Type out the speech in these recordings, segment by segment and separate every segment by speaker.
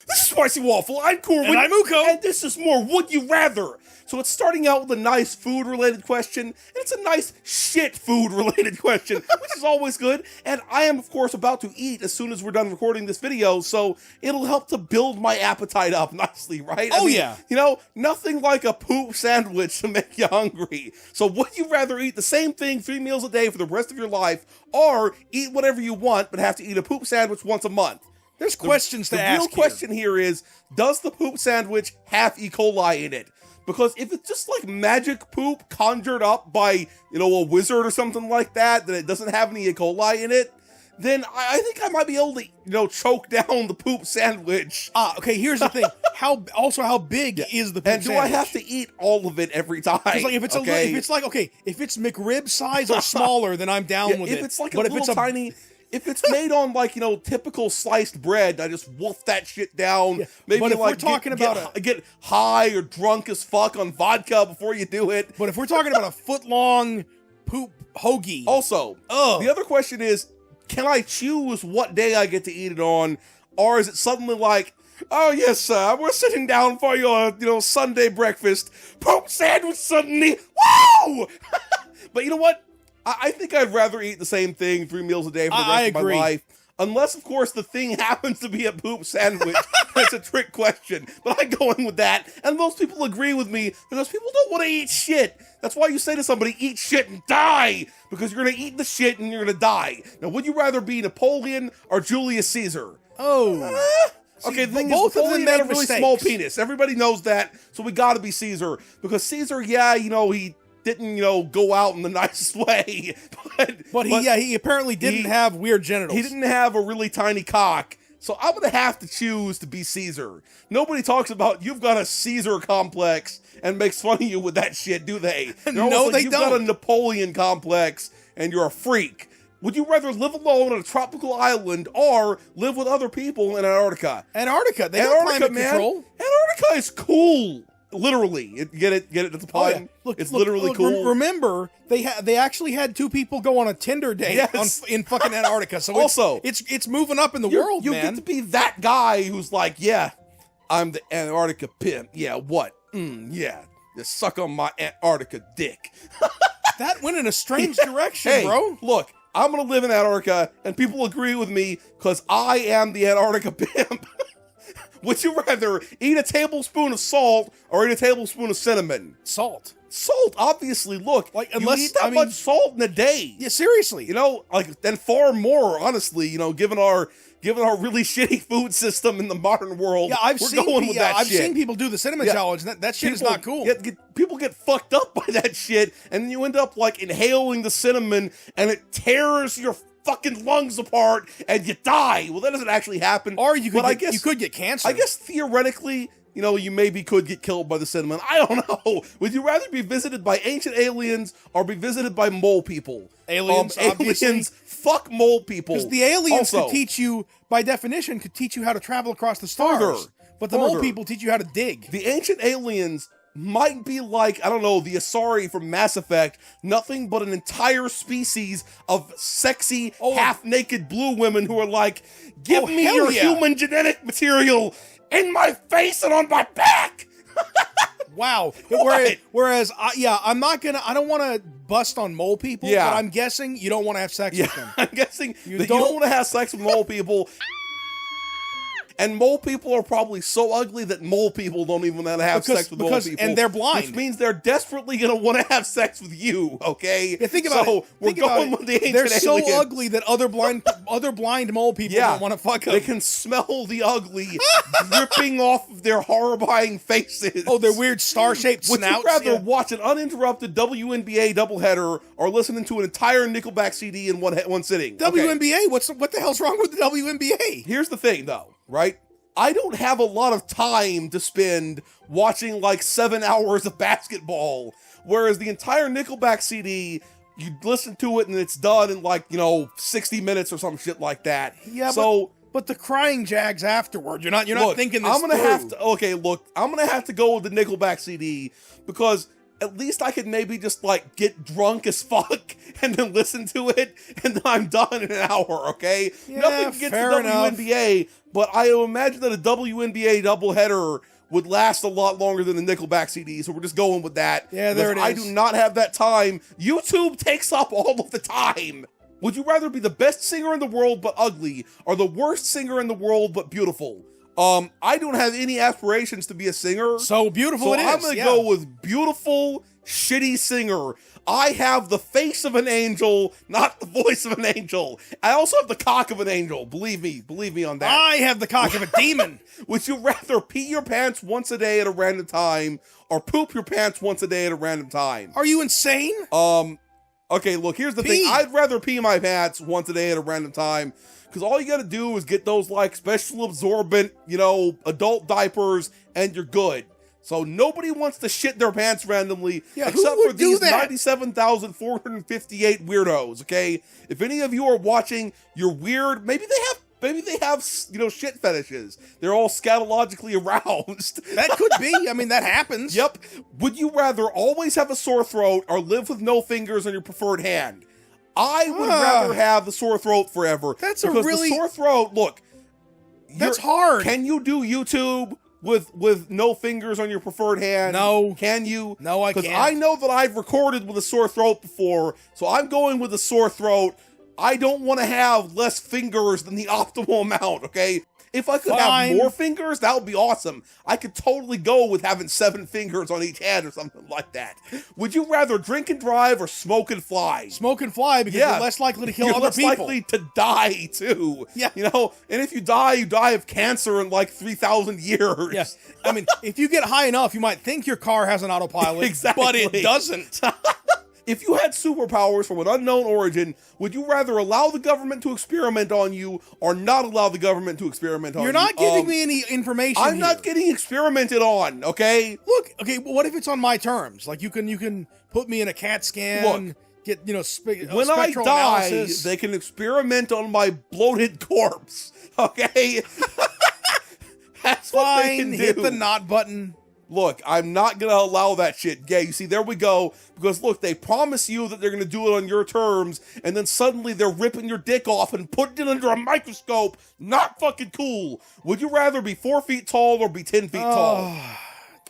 Speaker 1: This is Spicy Waffle. I'm Corwin.
Speaker 2: And I'm Uko.
Speaker 1: And this is more Would You Rather. So it's starting out with a nice food-related question, and it's a nice shit food-related question, which is always good. And I am, of course, about to eat as soon as we're done recording this video, so it'll help to build my appetite up nicely, right?
Speaker 2: Oh, yeah.
Speaker 1: You know, nothing like a poop sandwich to make you hungry. So would you rather eat the same thing 3 meals a day for the rest of your life, or eat whatever you want, but have to eat a poop sandwich once a month?
Speaker 2: There's questions to ask.
Speaker 1: The real question here is, does the poop sandwich have E. coli in it? Because if it's just like magic poop conjured up by, you know, a wizard or something like that, that it doesn't have any E. coli in it, then I think I might be able to, you know, choke down the poop sandwich.
Speaker 2: Okay, here's the thing. How big is the poop
Speaker 1: and do
Speaker 2: sandwich?
Speaker 1: I have to eat all of it every time?
Speaker 2: Like if it's if it's McRib size or smaller, then I'm down with it.
Speaker 1: If it's like a little tiny... If it's made on, like, you know, typical sliced bread, I just wolf that shit down. Yeah. Maybe,
Speaker 2: but if
Speaker 1: like,
Speaker 2: we're talking
Speaker 1: get high or drunk as fuck on vodka before you do it.
Speaker 2: But if we're talking about a foot-long poop hoagie.
Speaker 1: Also, the other question is, can I choose what day I get to eat it on? Or is it suddenly like, oh, yes, we're sitting down for your, you know, Sunday breakfast. Poop sandwich suddenly. Woo! But you know what? I think I'd rather eat the same thing 3 meals a day for the rest of my life. Unless, of course, the thing happens to be a poop sandwich. It's a trick question. But I'm going with that. And most people agree with me because people don't want to eat shit. That's why you say to somebody, eat shit and die. Because you're going to eat the shit and you're going to die. Now, would you rather be Napoleon or Julius Caesar?
Speaker 2: Oh.
Speaker 1: Okay, the thing is, Napoleon had a really small penis. Everybody knows that. So we got to be Caesar. Because Caesar, yeah, you know, he didn't, you know, go out in the nicest way. But
Speaker 2: he apparently didn't have weird genitals.
Speaker 1: He didn't have a really tiny cock. So I'm going to have to choose to be Caesar. Nobody talks about you've got a Caesar complex and makes fun of you with that shit, do they?
Speaker 2: No, they
Speaker 1: you've
Speaker 2: don't.
Speaker 1: Got a Napoleon complex and you're a freak. Would you rather live alone on a tropical island or live with other people in Antarctica?
Speaker 2: Antarctica, they got climate control.
Speaker 1: Antarctica is cool. Literally, get it. That's a pun.
Speaker 2: Oh, yeah.
Speaker 1: It's literally cool.
Speaker 2: Remember, they actually had 2 people go on a Tinder date in fucking Antarctica. So
Speaker 1: also,
Speaker 2: it's moving up in the world,
Speaker 1: you
Speaker 2: man.
Speaker 1: You get to be that guy who's like, yeah, I'm the Antarctica pimp. Yeah, what? Yeah, just suck on my Antarctica dick.
Speaker 2: That went in a strange direction,
Speaker 1: hey,
Speaker 2: bro.
Speaker 1: Look, I'm gonna live in Antarctica, and people agree with me because I am the Antarctica pimp. Would you rather eat a tablespoon of salt or eat a tablespoon of cinnamon?
Speaker 2: Salt.
Speaker 1: Salt, obviously. Look,
Speaker 2: like,
Speaker 1: you eat that much salt in a day.
Speaker 2: Yeah, seriously.
Speaker 1: You know, like, and far more, honestly, you know, given our really shitty food system in the modern world. Yeah, I've
Speaker 2: seen people do the cinnamon challenge. That shit is not cool.
Speaker 1: People get fucked up by that shit, and you end up, like, inhaling the cinnamon, and it tears your fucking lungs apart and you die. Well, that doesn't actually happen.
Speaker 2: Or you could get cancer.
Speaker 1: I guess theoretically, you know, you maybe could get killed by the cinnamon. I don't know. Would you rather be visited by ancient aliens or be visited by mole people?
Speaker 2: Aliens,
Speaker 1: aliens. Fuck mole people.
Speaker 2: Because the aliens could teach you, by definition, could teach you how to travel across the stars. But the mole people teach you how to dig.
Speaker 1: The ancient aliens might be like, I don't know, the Asari from Mass Effect, nothing but an entire species of sexy, half-naked blue women who are like, give me your human genetic material in my face and on my back!
Speaker 2: Wow. Whereas, I don't want to bust on mole people, but I'm guessing you don't want to have sex with them.
Speaker 1: I'm guessing you don't want to have sex with mole people. And mole people are probably so ugly that mole people don't even want to have sex with mole people.
Speaker 2: And they're blind.
Speaker 1: Which means they're desperately going to want to have sex with you, okay?
Speaker 2: Yeah, think about it.
Speaker 1: We're going with the ancient aliens.
Speaker 2: They're so ugly that other blind mole people don't want to fuck them.
Speaker 1: They can smell the ugly dripping off of their horrifying faces.
Speaker 2: Oh, their weird star-shaped snouts.
Speaker 1: Would you rather watch an uninterrupted WNBA doubleheader or listen to an entire Nickelback CD in one sitting?
Speaker 2: WNBA? Okay. What the hell's wrong with the WNBA?
Speaker 1: Here's the thing, though. Right? I don't have a lot of time to spend watching like 7 hours of basketball, whereas the entire Nickelback CD, you listen to it and it's done in like, 60 minutes or some shit like that.
Speaker 2: Yeah, but the crying jags afterward, you're not thinking this
Speaker 1: I'm gonna have to go with the Nickelback CD because at least I could maybe just like get drunk as fuck and then listen to it, and then I'm done in an hour, okay?
Speaker 2: Yeah,
Speaker 1: Nothing against the WNBA, but I imagine that a WNBA doubleheader would last a lot longer than the Nickelback CD, so we're just going with that.
Speaker 2: Yeah, there it is.
Speaker 1: I do not have that time. YouTube takes up all of the time. Would you rather be the best singer in the world but ugly, or the worst singer in the world but beautiful? I don't have any aspirations to be a singer.
Speaker 2: So beautiful it is.
Speaker 1: I'm going to go with beautiful, shitty singer. I have the face of an angel, not the voice of an angel. I also have the cock of an angel. Believe me on that.
Speaker 2: I have the cock of a demon.
Speaker 1: Would you rather pee your pants once a day at a random time, or poop your pants once a day at a random time?
Speaker 2: Are you insane?
Speaker 1: Okay, look, here's the thing. I'd rather pee my pants once a day at a random time, because all you gotta do is get those, like, special absorbent, adult diapers, and you're good. So nobody wants to shit their pants randomly, except for these 97,458 weirdos, okay? If any of you are watching, you're weird. Maybe they have shit fetishes. They're all scatologically aroused.
Speaker 2: That could be. I mean, that happens.
Speaker 1: Yep. Would you rather always have a sore throat or live with no fingers on your preferred hand? I would rather have the sore throat forever.
Speaker 2: That's
Speaker 1: because
Speaker 2: the
Speaker 1: sore throat, look.
Speaker 2: That's hard.
Speaker 1: Can you do YouTube with no fingers on your preferred hand?
Speaker 2: No.
Speaker 1: Can you?
Speaker 2: No, I can't.
Speaker 1: Because I know that I've recorded with a sore throat before, so I'm going with a sore throat. I don't want to have less fingers than the optimal amount, okay? If I could have more fingers, that would be awesome. I could totally go with having 7 fingers on each hand or something like that. Would you rather drink and drive or smoke and fly?
Speaker 2: Smoke and fly, because you're less likely to kill other people.
Speaker 1: You're less likely to die, too.
Speaker 2: Yeah.
Speaker 1: And if you die of cancer in like 3,000 years.
Speaker 2: Yes. I mean, if you get high enough, you might think your car has an autopilot,
Speaker 1: exactly.
Speaker 2: but it doesn't.
Speaker 1: If you had superpowers from an unknown origin, would you rather allow the government to experiment on you or not allow the government to experiment on you?
Speaker 2: You're not giving me any information
Speaker 1: I'm not getting experimented on, okay?
Speaker 2: Look, okay, well, what if it's on my terms? Like, you can put me in a CAT scan, get,
Speaker 1: when I die,
Speaker 2: analysis.
Speaker 1: They can experiment on my bloated corpse, okay? That's
Speaker 2: fine,
Speaker 1: what they can do.
Speaker 2: hit the not button.
Speaker 1: Look, I'm not going to allow that shit. Yeah, you see, there we go. Because, look, they promise you that they're going to do it on your terms, and then suddenly they're ripping your dick off and putting it under a microscope. Not fucking cool. Would you rather be 4 feet tall or be 10 feet tall?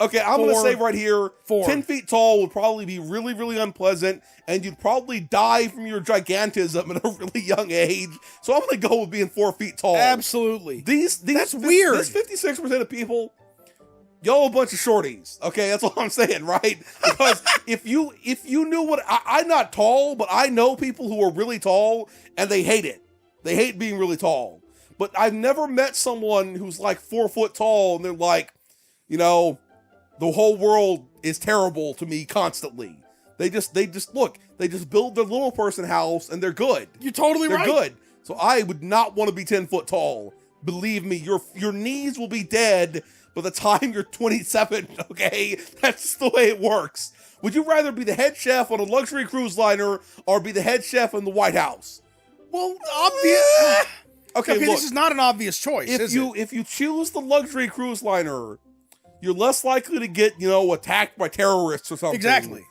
Speaker 1: Okay, I'm going to say right here, 10 feet tall would probably be really, really unpleasant, and you'd probably die from your gigantism at a really young age. So I'm going to go with being 4 feet tall.
Speaker 2: Absolutely.
Speaker 1: That's
Speaker 2: weird.
Speaker 1: This 56% of people... Y'all a bunch of shorties, okay? That's all I'm saying, right? Because if you knew what... I'm not tall, but I know people who are really tall, and they hate it. They hate being really tall. But I've never met someone who's like 4 foot tall, and they're like, the whole world is terrible to me constantly. They just build their little person house, and they're good.
Speaker 2: You're totally right.
Speaker 1: They're good. So I would not want to be 10 foot tall. Believe me, your knees will be dead by the time you're 27, okay? That's the way it works. Would you rather be the head chef on a luxury cruise liner or be the head chef in the White House?
Speaker 2: Well, obvious.
Speaker 1: Okay, look,
Speaker 2: this is not an obvious choice,
Speaker 1: if you choose the luxury cruise liner, you're less likely to get, attacked by terrorists or something.
Speaker 2: Exactly.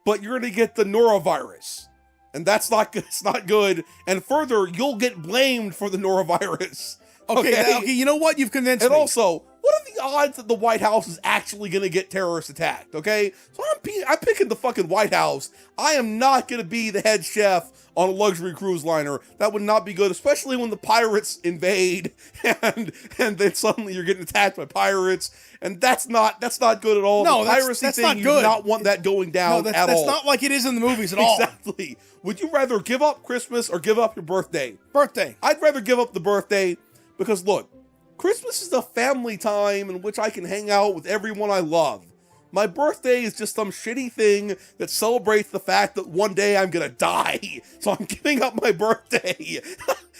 Speaker 1: But you're going to get the norovirus. And that's not good. It's not good. And further, you'll get blamed for the norovirus.
Speaker 2: Okay, you know what? You've convinced me.
Speaker 1: And also, what are the odds that the White House is actually going to get terrorist attacked, okay? So I'm picking the fucking White House. I am not going to be the head chef on a luxury cruise liner. That would not be good, especially when the pirates invade and then suddenly you're getting attacked by pirates. And that's not good at all.
Speaker 2: No,
Speaker 1: the piracy
Speaker 2: that's
Speaker 1: thing,
Speaker 2: not
Speaker 1: you
Speaker 2: good.
Speaker 1: do not want that going down at all.
Speaker 2: That's not like it is in the movies at all.
Speaker 1: Exactly. Would you rather give up Christmas or give up your birthday?
Speaker 2: Birthday.
Speaker 1: I'd rather give up the birthday because, look, Christmas is a family time in which I can hang out with everyone I love. My birthday is just some shitty thing that celebrates the fact that one day I'm gonna die. So I'm giving up my birthday.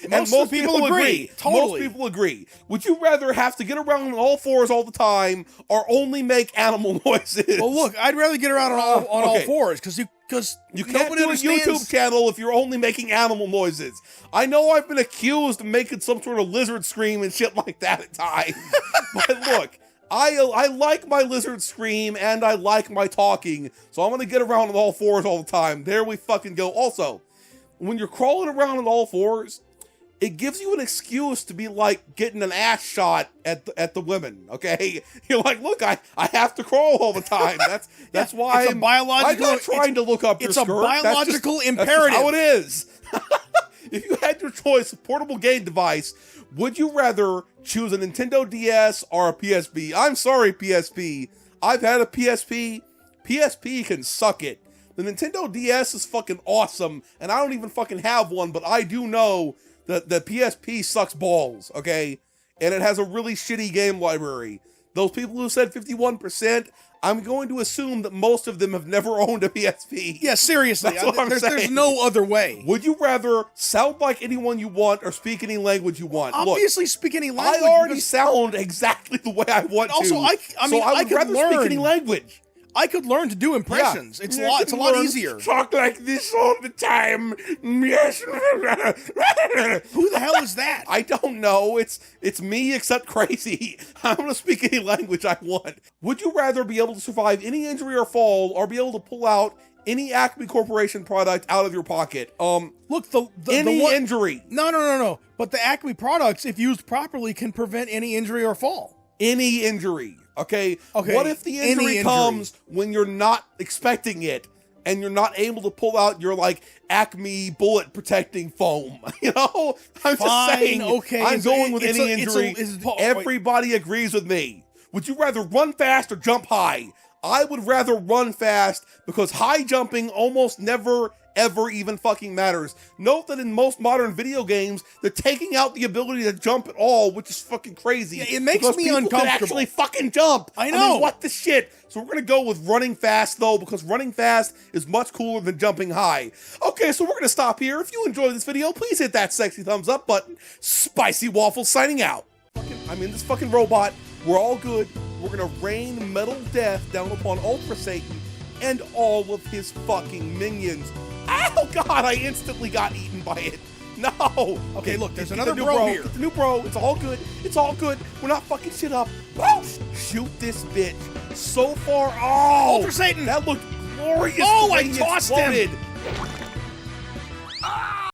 Speaker 1: And most people agree.
Speaker 2: Totally.
Speaker 1: Most people agree. Would you rather have to get around on all fours all the time or only make animal noises?
Speaker 2: Well, look, I'd rather get around on all fours because
Speaker 1: you can't do a YouTube channel if you're only making animal noises. I know I've been accused of making some sort of lizard scream and shit like that at times. But look, I like my lizard scream and I like my talking, so I'm gonna get around on all fours all the time. There we fucking go. Also, when you're crawling around on all fours, it gives you an excuse to be like getting an ass shot at the women. Okay, you're like, look, I have to crawl all the time. That's why
Speaker 2: it's a biological.
Speaker 1: I'm not trying to look up your skirt.
Speaker 2: It's a biological imperative.
Speaker 1: That's just how it is. If you had your choice of portable game device, would you rather choose a Nintendo DS or a PSP? I'm sorry, PSP. I've had a PSP. PSP can suck it. The Nintendo DS is fucking awesome, and I don't even fucking have one, but I do know that the PSP sucks balls, okay? And it has a really shitty game library. Those people who said 51%, I'm going to assume that most of them have never owned a PSP.
Speaker 2: Yeah, seriously.
Speaker 1: That's what I'm saying.
Speaker 2: There's no other way.
Speaker 1: Would you rather sound like anyone you want or speak any language you want?
Speaker 2: Obviously, speak any language.
Speaker 1: I already sound exactly the way I want to.
Speaker 2: Also, I
Speaker 1: would rather speak any language.
Speaker 2: I could learn to do impressions.
Speaker 1: Yeah.
Speaker 2: It's a lot easier.
Speaker 1: Talk like this all the time. Yes.
Speaker 2: Who the hell is that?
Speaker 1: I don't know. It's me except crazy. I'm gonna speak any language I want. Would you rather be able to survive any injury or fall, or be able to pull out any Acme Corporation product out of your pocket?
Speaker 2: Look,
Speaker 1: any injury.
Speaker 2: No. But the Acme products, if used properly, can prevent any injury or fall.
Speaker 1: Any injury. Okay. What if the injury comes when you're not expecting it and you're not able to pull out your like Acme bullet protecting foam? You know, I'm just saying.
Speaker 2: Okay,
Speaker 1: I'm going with any injury. Everybody agrees with me. Would you rather run fast or jump high? I would rather run fast because high jumping almost never ever even fucking matters. Note that in most modern video games, they're taking out the ability to jump at all, which is fucking crazy.
Speaker 2: Yeah, it makes me uncomfortable.
Speaker 1: Can actually fucking jump.
Speaker 2: I know.
Speaker 1: I mean, what the shit? So we're gonna go with running fast though, because running fast is much cooler than jumping high. Okay, so we're gonna stop here. If you enjoyed this video, please hit that sexy thumbs up button. Spicy Waffles signing out. I'm in this fucking robot. We're all good. We're gonna rain metal death down upon Ultra Satan and all of his fucking minions. Oh god, I instantly got eaten by it. No. Okay, look, there's another bro here. The new bro. It's all good. It's all good. We're not fucking shit up. Woo! Shoot this bitch. So far,
Speaker 2: Ultra Satan.
Speaker 1: That looked glorious.
Speaker 2: Oh, I tossed him.